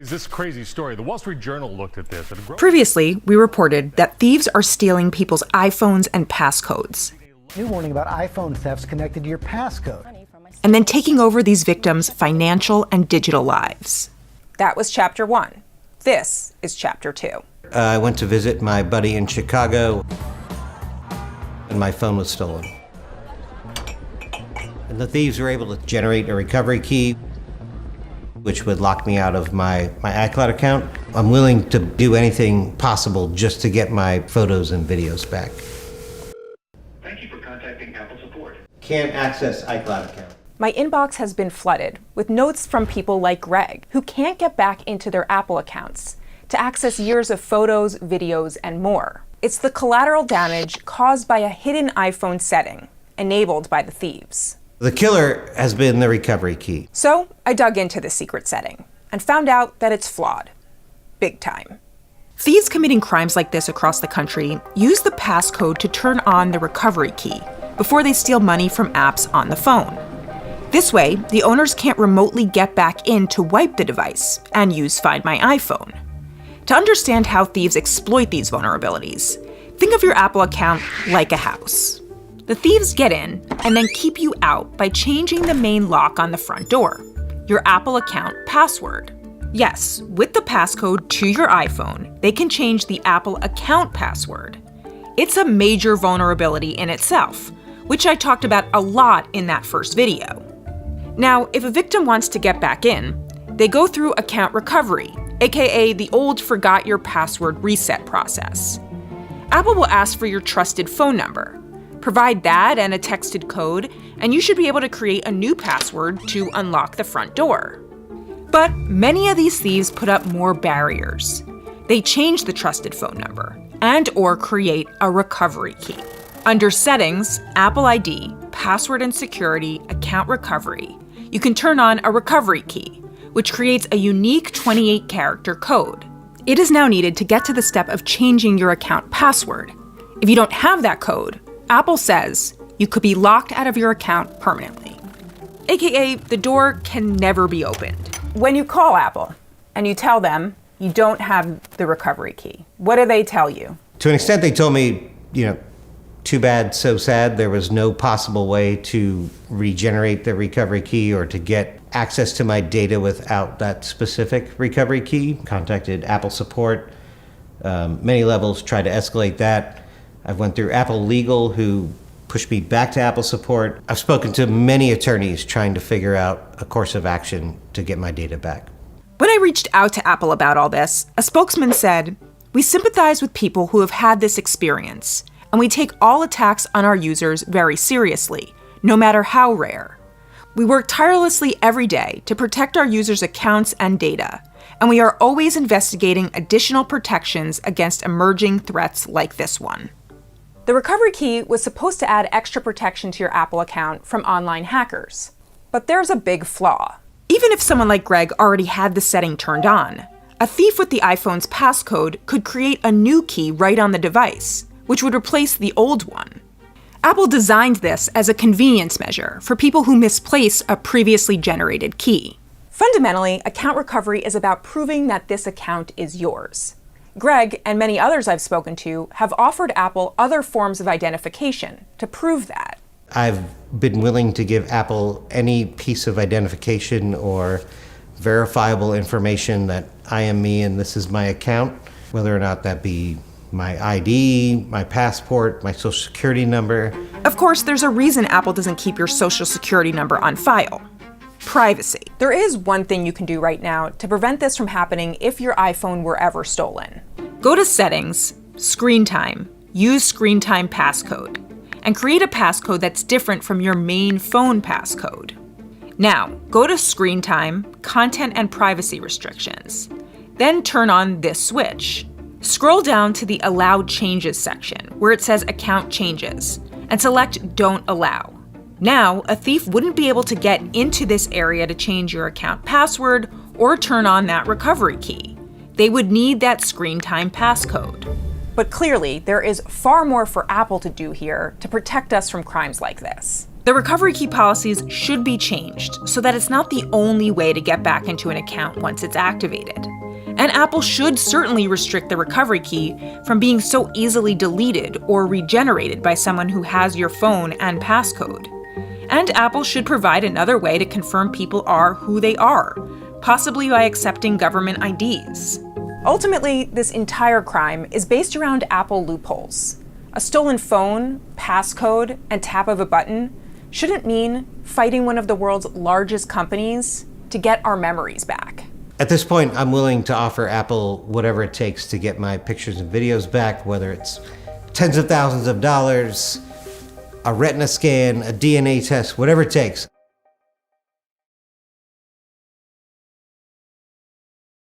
This crazy story. The Wall Street Journal looked at this. Previously, we reported that thieves are stealing people's iPhones and passcodes. New warning about iPhone thefts connected to your passcode. And then taking over these victims' financial and digital lives. That was Chapter 1. This is Chapter 2. I went to visit my buddy in Chicago, and my phone was stolen. And the thieves were able to generate a recovery key, which would lock me out of my iCloud account. I'm willing to do anything possible just to get my photos and videos back. Thank you for contacting Apple support. Can't access iCloud account. My inbox has been flooded with notes from people like Greg, who can't get back into their Apple accounts to access years of photos, videos, and more. It's the collateral damage caused by a hidden iPhone setting, enabled by the thieves. The killer has been the recovery key. So I dug into the secret setting and found out that it's flawed. Big time. Thieves committing crimes like this across the country use the passcode to turn on the recovery key before they steal money from apps on the phone. This way, the owners can't remotely get back in to wipe the device and use Find My iPhone. To understand how thieves exploit these vulnerabilities, think of your Apple account like a house. The thieves get in and then keep you out by changing the main lock on the front door, your Apple account password. Yes, with the passcode to your iPhone, they can change the Apple account password. It's a major vulnerability in itself, which I talked about a lot in that first video. Now, if a victim wants to get back in, they go through account recovery, aka the old forgot your password reset process. Apple will ask for your trusted phone number. Provide that and a texted code, and you should be able to create a new password to unlock the front door. But many of these thieves put up more barriers. They change the trusted phone number and/or create a recovery key. Under Settings, Apple ID, Password and Security, Account Recovery, you can turn on a recovery key, which creates a unique 28-character code. It is now needed to get to the step of changing your account password. If you don't have that code, Apple says you could be locked out of your account permanently, aka the door can never be opened. When you call Apple and you tell them you don't have the recovery key, what do they tell you? To an extent, they told me, too bad, so sad. There was no possible way to regenerate the recovery key or to get access to my data without that specific recovery key. Contacted Apple support, many levels, tried to escalate that. I've went through Apple Legal, who pushed me back to Apple support. I've spoken to many attorneys trying to figure out a course of action to get my data back. When I reached out to Apple about all this, a spokesman said, "We sympathize with people who have had this experience, and we take all attacks on our users very seriously, no matter how rare. We work tirelessly every day to protect our users' accounts and data, and we are always investigating additional protections against emerging threats like this one." The recovery key was supposed to add extra protection to your Apple account from online hackers. But there's a big flaw. Even if someone like Greg already had the setting turned on, a thief with the iPhone's passcode could create a new key right on the device, which would replace the old one. Apple designed this as a convenience measure for people who misplace a previously generated key. Fundamentally, account recovery is about proving that this account is yours. Greg and many others I've spoken to have offered Apple other forms of identification to prove that. I've been willing to give Apple any piece of identification or verifiable information that I am me and this is my account, whether or not that be my ID, my passport, my social security number. Of course, there's a reason Apple doesn't keep your social security number on file. Privacy. There is one thing you can do right now to prevent this from happening if your iPhone were ever stolen. Go to Settings, Screen Time, use Screen Time passcode, and create a passcode that's different from your main phone passcode. Now, go to Screen Time, Content and Privacy Restrictions. Then turn on this switch. Scroll down to the Allow Changes section, where it says Account Changes, and select Don't Allow. Now, a thief wouldn't be able to get into this area to change your account password or turn on that recovery key. They would need that Screen Time passcode. But clearly, there is far more for Apple to do here to protect us from crimes like this. The recovery key policies should be changed so that it's not the only way to get back into an account once it's activated. And Apple should certainly restrict the recovery key from being so easily deleted or regenerated by someone who has your phone and passcode. And Apple should provide another way to confirm people are who they are, possibly by accepting government IDs. Ultimately, this entire crime is based around Apple loopholes. A stolen phone, passcode, and tap of a button shouldn't mean fighting one of the world's largest companies to get our memories back. At this point, I'm willing to offer Apple whatever it takes to get my pictures and videos back, whether it's tens of thousands of dollars, a retina scan, a DNA test, whatever it takes.